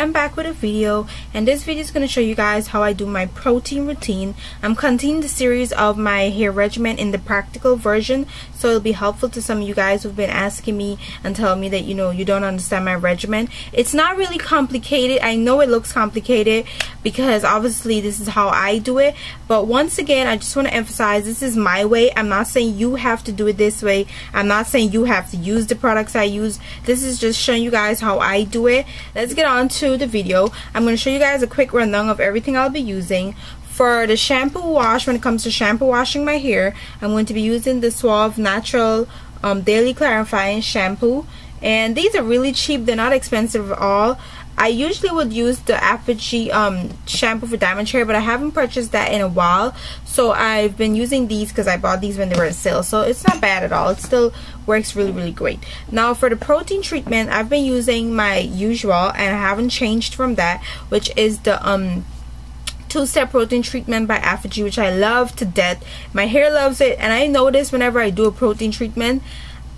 I'm back with a video, and this video is going to show you guys how I do my protein routine. I'm continuing the series of my hair regimen in the practical version, so it'll be helpful to some of you guys who've been asking me and telling me that you don't understand my regimen. It's not really complicated. I know it looks complicated because obviously this is how I do it, but once again I just want to emphasize this is my way. I'm not saying you have to do it this way. I'm not saying you have to use the products I use. This is just showing you guys how I do it. Let's get on to the video. I'm going to show you guys a quick rundown of everything I'll be using. For the shampoo wash, when it comes to shampoo washing my hair, I'm going to be using the Suave Natural Daily Clarifying Shampoo, and these are really cheap. They're not expensive at all. I usually would use the Apogee shampoo for diamond hair, but I haven't purchased that in a while, so I've been using these because I bought these when they were on sale. So it's not bad at all. It still works really great. Now for the protein treatment, I've been using my usual, and I haven't changed from that, which is the two-step protein treatment by Apogee, which I love to death. My hair loves it, and I notice whenever I do a protein treatment,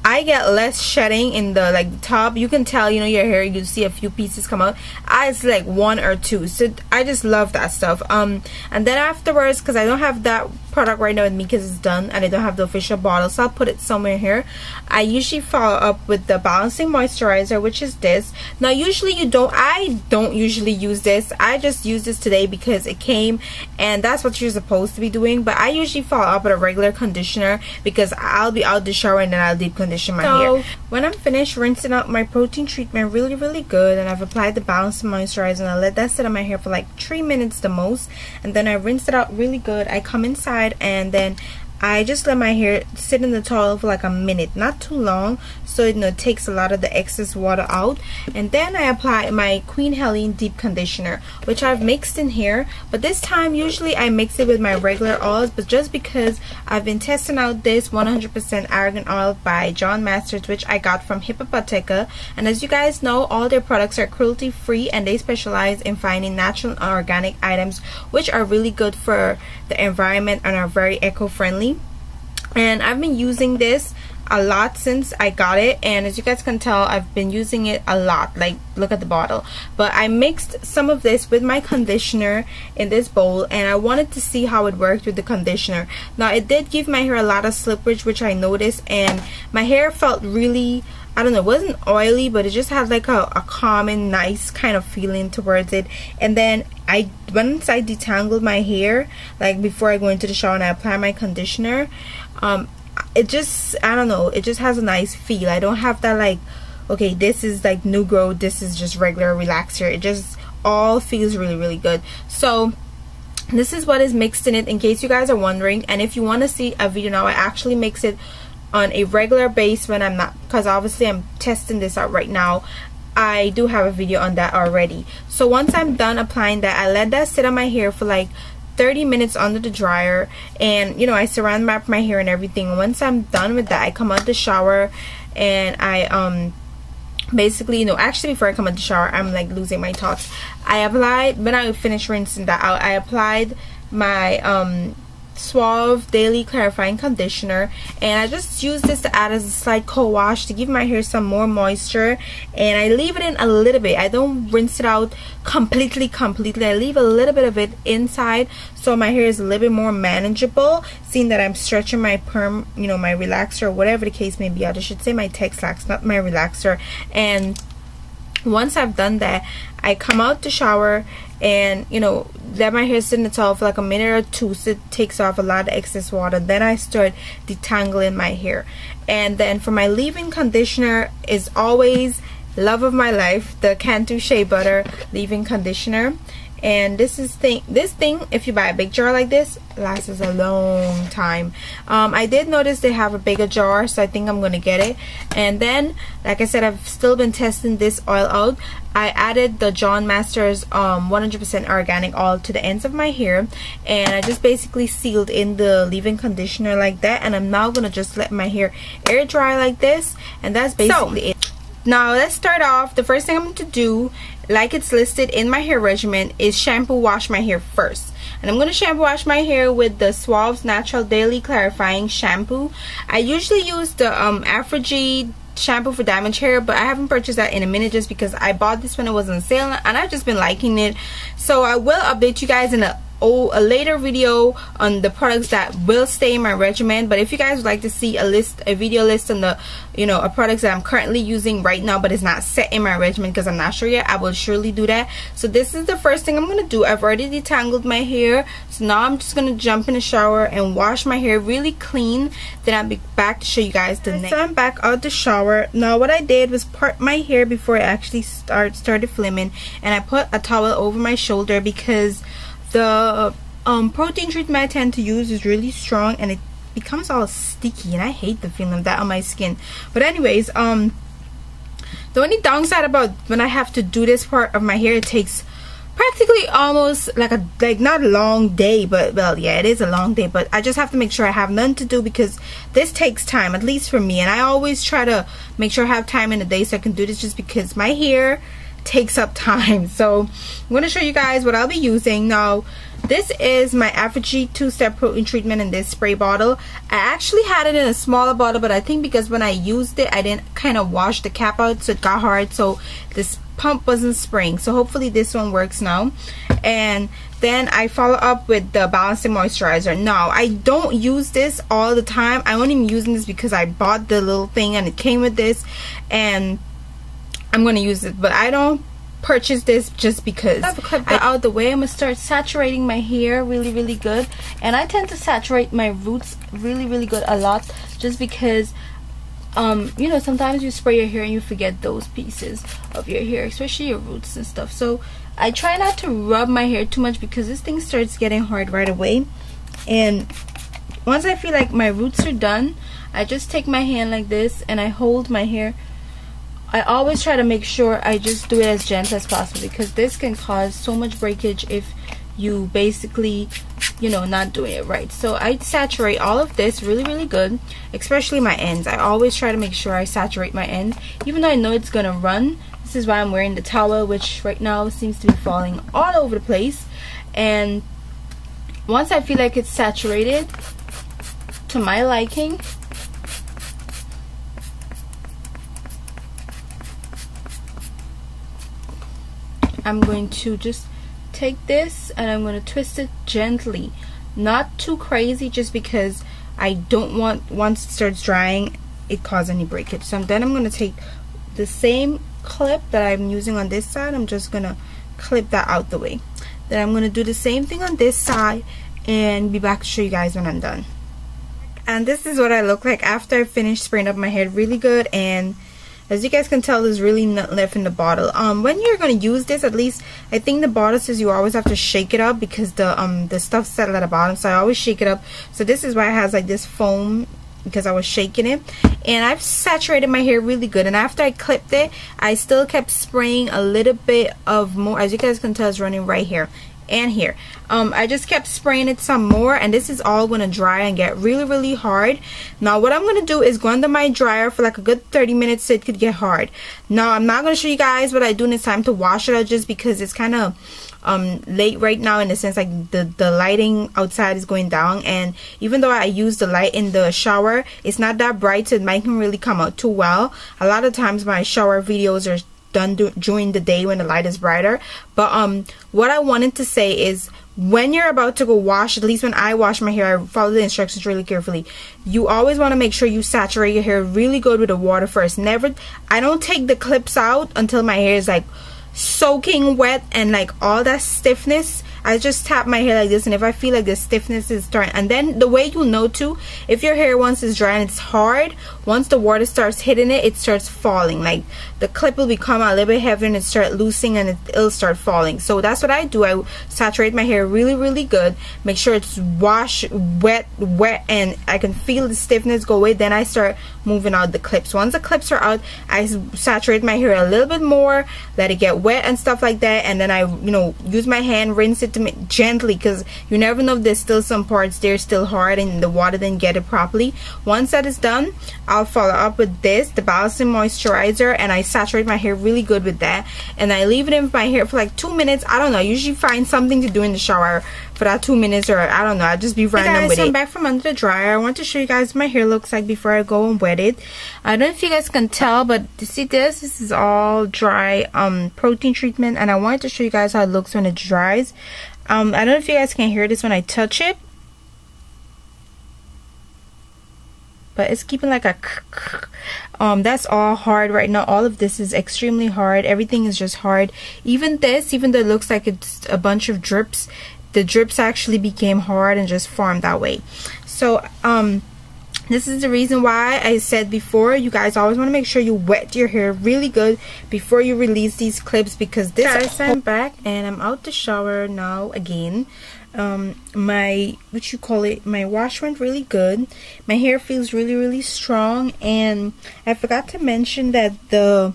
I get less shedding in the top. You can tell, your hair, you see a few pieces come out. It's like one or two. So I just love that stuff. And then afterwards, because I don't have that product right now with me because it's done and I don't have the official bottle, so I'll put it somewhere here. I usually follow up with the balancing moisturizer, which is this. Now usually I don't usually use this. I just used this today because it came, and that's what you're supposed to be doing. But I usually follow up with a regular conditioner because I'll be out the shower and then I'll deep condition my hair. When I'm finished rinsing out my protein treatment really good, and I've applied the balancing moisturizer, and I let that sit on my hair for like 3 minutes the most, and then I rinse it out really good, I come inside and then I just let my hair sit in the towel for like a minute, not too long, so it takes a lot of the excess water out. And then I apply my Queen Helene deep conditioner, which I've mixed in here, but this time usually I mix it with my regular oils, but just because I've been testing out this 100% argan oil by John Masters, which I got from Hip Ahpotheca, and as you guys know, all their products are cruelty free, and they specialize in finding natural and organic items which are really good for the environment and are very eco-friendly. And I've been using this a lot since I got it, and as you guys can tell, I've been using it a lot. Like, look at the bottle. But I mixed some of this with my conditioner in this bowl, and I wanted to see how it worked with the conditioner. Now it did give my hair a lot of slippage, which I noticed, and my hair felt really, I don't know, it wasn't oily, but it just had like a calm and nice kind of feeling towards it. And then once I detangled my hair, like before I go into the shower and I apply my conditioner, it just, I don't know, it just has a nice feel. I don't have that like, okay, this is like new growth, this is just regular relaxer. It just all feels really good. So this is what is mixed in it, in case you guys are wondering. And if you want to see a video now, I actually mix it on a regular base when I'm not, because obviously I'm testing this out right now. I do have a video on that already. So once I'm done applying that, I let that sit on my hair for like 30 minutes under the dryer, and I saran wrap my hair and everything. Once I'm done with that, I come out the shower, and I basically, actually before I come out the shower, I'm like losing my thoughts. I applied, when I finished rinsing that out, I applied my Suave Daily Clarifying Conditioner, and I just use this to add as a slight co-wash to give my hair some more moisture, and I leave it in a little bit. I don't rinse it out completely. I leave a little bit of it inside so my hair is a little bit more manageable, seeing that I'm stretching my perm, my relaxer, or whatever the case may be. I should say my Texlax, not my relaxer. And once I've done that, I come out the shower and let my hair sit in the towel for like a minute or two so it takes off a lot of excess water. Then I start detangling my hair. And then for my leave-in conditioner is always love of my life, the Cantu Shea Butter leave-in conditioner. And this thing, if you buy a big jar like this, lasts a long time. I did notice they have a bigger jar, so I think I'm gonna get it. And then, like I said, I've still been testing this oil out. I added the John Masters 100% organic oil to the ends of my hair, and I just basically sealed in the leave-in conditioner like that. And I'm now gonna just let my hair air dry like this, and that's basically it. Now let's start off. The first thing I'm going to do, like it's listed in my hair regimen, is shampoo wash my hair first. And I'm going to shampoo wash my hair with the Suave Natural Daily Clarifying Shampoo. I usually use the Apogee shampoo for damaged hair, but I haven't purchased that in a minute just because I bought this when it was on sale and I've just been liking it. So I will update you guys in a later video on the products that will stay in my regimen. But if you guys would like to see a video list on the products that I'm currently using right now but it's not set in my regimen because I'm not sure yet, I will surely do that. So this is the first thing I'm gonna do. I've already detangled my hair, so now I'm just gonna jump in the shower and wash my hair really clean. Then I'll be back to show you guys the next. So I'm back out the shower. Now what I did was part my hair before it actually started flaming, and I put a towel over my shoulder because the protein treatment I tend to use is really strong and it becomes all sticky, and I hate the feeling of that on my skin. But anyways, the only downside about when I have to do this part of my hair, it takes practically almost like not a long day, but well, yeah, it is a long day, but I just have to make sure I have none to do because this takes time, at least for me, and I always try to make sure I have time in the day so I can do this just because my hair takes up time. So I'm going to show you guys what I'll be using. Now this is my Apogee 2-step protein treatment in this spray bottle. I actually had it in a smaller bottle, but I think because when I used it I didn't kind of wash the cap out, so it got hard, so this pump wasn't spraying. So hopefully this one works now. And then I follow up with the balancing moisturizer. Now I don't use this all the time. I only am using this because I bought the little thing and it came with this, and I'm going to use it, but I don't purchase this just because. I have to clip that out of the way. I'm going to start saturating my hair really good, and I tend to saturate my roots really good a lot just because sometimes you spray your hair and you forget those pieces of your hair, especially your roots and stuff. So I try not to rub my hair too much because this thing starts getting hard right away. And once I feel like my roots are done, I just take my hand like this and I hold my hair. I always try to make sure I just do it as gentle as possible because this can cause so much breakage if you basically not doing it right. So I saturate all of this really good, especially my ends. I always try to make sure I saturate my ends even though I know it's gonna run. This is why I'm wearing the towel, which right now seems to be falling all over the place. And once I feel like it's saturated to my liking, I'm going to just take this and I'm going to twist it gently, not too crazy, just because I don't want, once it starts drying, it cause any breakage. So then I'm going to take the same clip that I'm using on this side, I'm just going to clip that out the way. Then I'm going to do the same thing on this side and be back to show you guys when I'm done. And this is what I look like after I finish spraying up my hair really good. And as you guys can tell, there's really not left in the bottle. When you're gonna use this, at least I think the bottle says you always have to shake it up because the stuff settled at the bottom, so I always shake it up. So this is why it has like this foam, because I was shaking it. And I've saturated my hair really good, and after I clipped it, I still kept spraying a little bit of more. As you guys can tell, it's running right here and here. I just kept spraying it some more, and this is all gonna dry and get really hard. Now what I'm gonna do is go under my dryer for like a good 30 minutes so it could get hard. Now I'm not gonna show you guys what I do when it's time to wash it out, just because it's kind of late right now, in the sense like the lighting outside is going down, and even though I use the light in the shower, it's not that bright, so it might really come out too well. A lot of times my shower videos are done during the day when the light is brighter. But what I wanted to say is, when you're about to go wash, at least when I wash my hair, I follow the instructions really carefully. You always want to make sure you saturate your hair really good with the water first. I don't take the clips out until my hair is like soaking wet and like all that stiffness. I just tap my hair like this, and if I feel like the stiffness is starting, and then the way you'll know too, if your hair once is dry and it's hard, once the water starts hitting it, it starts falling. Like the clip will become a little bit heavier and it start loosening and it'll start falling. So that's what I do. I saturate my hair really good, make sure it's wet, and I can feel the stiffness go away. Then I start moving out the clips. Once the clips are out, I saturate my hair a little bit more, let it get wet and stuff like that, and then I use my hand, rinse it gently, because you never know if there's still some parts there still hard and the water didn't get it properly. Once that is done, I'll follow up with this, the balancing moisturizer, and I saturate my hair really good with that, and I leave it in my hair for like 2 minutes. I don't know, I usually find something to do in the shower for that 2 minutes, or I don't know, I'll just be random with it. I'm back from under the dryer. I want to show you guys what my hair looks like before I go and wet it. I don't know if you guys can tell, but you see this is all dry protein treatment, and I wanted to show you guys how it looks when it dries. I don't know if you guys can hear this when I touch it, but it's keeping like a that's all hard right now. All of this is extremely hard. Everything is just hard. Even this, even though it looks like it's a bunch of drips, the drips actually became hard and just formed that way. So this is the reason why I said before, you guys always want to make sure you wet your hair really good before you release these clips, because this guys, I'm back and I'm out the shower now again. My my wash went really good. My hair feels really strong, and I forgot to mention that the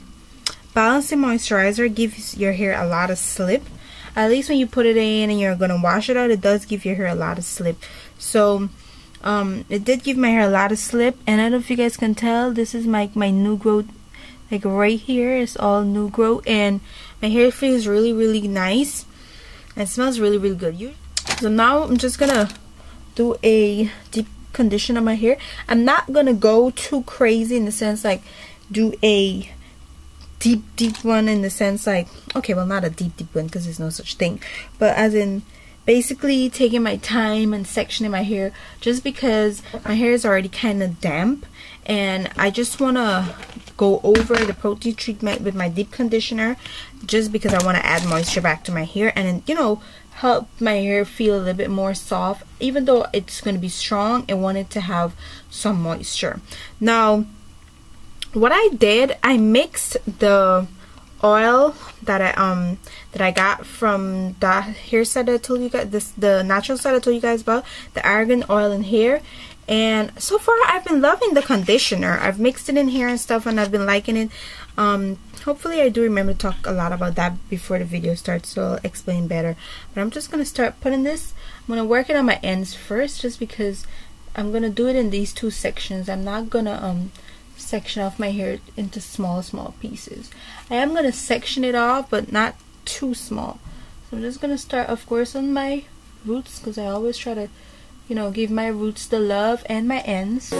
balancing moisturizer gives your hair a lot of slip. At least when you put it in and you're gonna wash it out, it does give your hair a lot of slip. So it did give my hair a lot of slip, and I don't know if you guys can tell, this is my new growth, like right here is all new growth, and my hair feels really nice and it smells really good. So now I'm just gonna do a deep condition on my hair. I'm not gonna go too crazy in the sense like do a deep one, in the sense like, okay, well, not a deep one because there's no such thing, but as in basically taking my time and sectioning my hair, just because my hair is already kind of damp, and I just want to go over the protein treatment with my deep conditioner, just because I want to add moisture back to my hair, and then, you know, help my hair feel a little bit more soft. Even though it's going to be strong, I want it to have some moisture. Now what I did, I mixed the oil that I got from the hair set that I told you guys, the natural set I told you guys about, the argan oil in hair. And so far I've been loving the conditioner. I've mixed it in here and stuff, and I've been liking it. Hopefully I do remember to talk a lot about that before the video starts, so I'll explain better. But I'm just gonna start putting this. I'm gonna work it on my ends first, just because I'm gonna do it in these two sections. I'm not gonna section off my hair into small pieces. I am gonna section it off, but not too small. So I'm just gonna start, of course, on my roots, because I always try to, you know, give my roots the love, and my ends.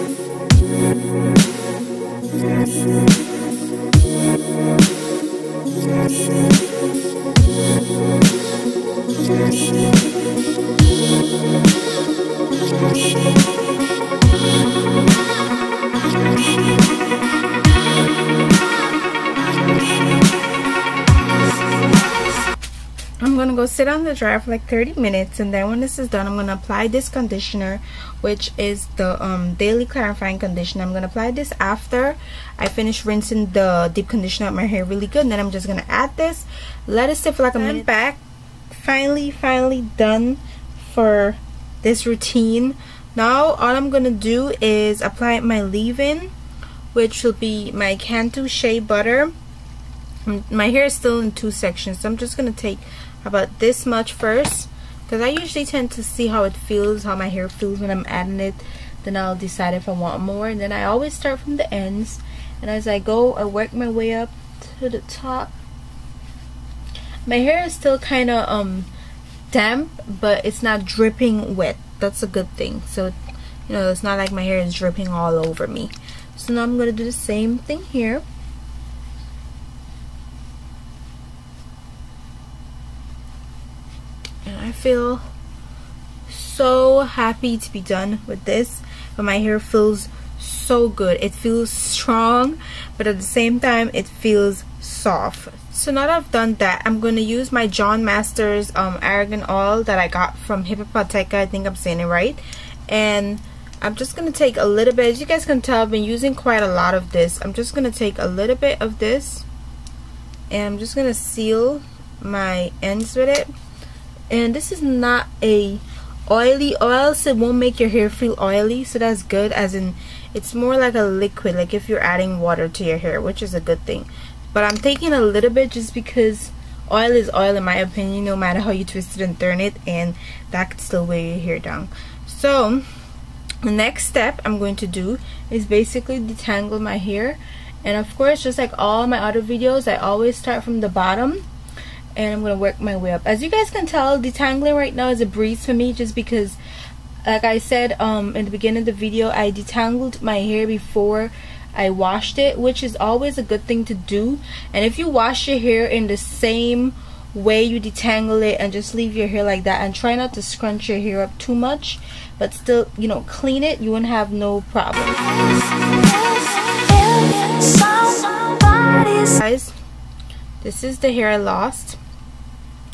I'm gonna go sit on the dryer for like 30 minutes, and then when this is done, I'm gonna apply this conditioner, which is the daily clarifying conditioner. I'm gonna apply this after I finish rinsing the deep conditioner out my hair really good, and then I'm just gonna add this, let it sit for like a minute. I'm back, finally done for this routine. Now all I'm gonna do is apply my leave-in, which will be my Cantu Shea Butter. My hair is still in two sections, so I'm just gonna take about this much first, because I usually tend to see how it feels, how my hair feels when I'm adding it, then I'll decide if I want more. And then I always start from the ends, and as I go, I work my way up to the top. My hair is still kind of damp, but it's not dripping wet. That's a good thing. So, you know, it's not like my hair is dripping all over me. So now I'm gonna do the same thing here. And I feel so happy to be done with this, but my hair feels so good. It feels strong, but at the same time it feels soft. So now that I've done that, I'm going to use my John Masters argan oil that I got from Hip Ahpotheca. I think I'm saying it right. And I'm just going to take a little bit. As you guys can tell, I've been using quite a lot of this. I'm just going to take a little bit of this, and I'm just going to seal my ends with it. And this is not a oily oil, so it won't make your hair feel oily, so that's good. As in, it's more like a liquid, like if you're adding water to your hair, which is a good thing. But I'm taking a little bit just because oil is oil, in my opinion, no matter how you twist it and turn it, and that could still weigh your hair down. So the next step I'm going to do is basically detangle my hair. And of course, just like all my other videos, I always start from the bottom and I'm gonna work my way up. As you guys can tell, detangling right now is a breeze for me, just because, like I said in the beginning of the video, I detangled my hair before I washed it, which is always a good thing to do. And if you wash your hair in the same way you detangle it and just leave your hair like that, and try not to scrunch your hair up too much, but still, you know, clean it, you won't have no problem. Guys, this is the hair I lost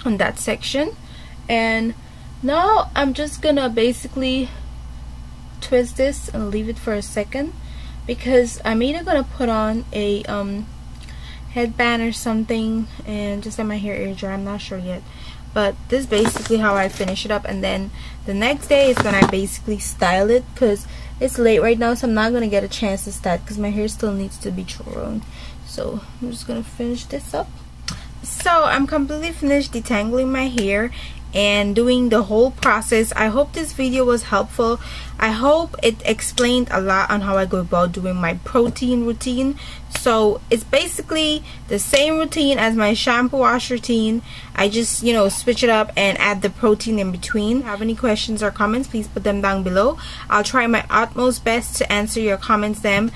on that section, and now I'm just gonna basically twist this and leave it for a second, because I'm either gonna put on a headband or something and just let my hair air dry. I'm not sure yet, but this is basically how I finish it up. And then the next day is when I basically style it, because it's late right now, so I'm not gonna get a chance to style because my hair still needs to be drawn. So I'm just gonna finish this up. So I'm completely finished detangling my hair and doing the whole process. I hope this video was helpful. I hope it explained a lot on how I go about doing my protein routine. So it's basically the same routine as my shampoo wash routine. I just, you know, switch it up and add the protein in between. If you have any questions or comments, please put them down below. I'll try my utmost best to answer your comments then.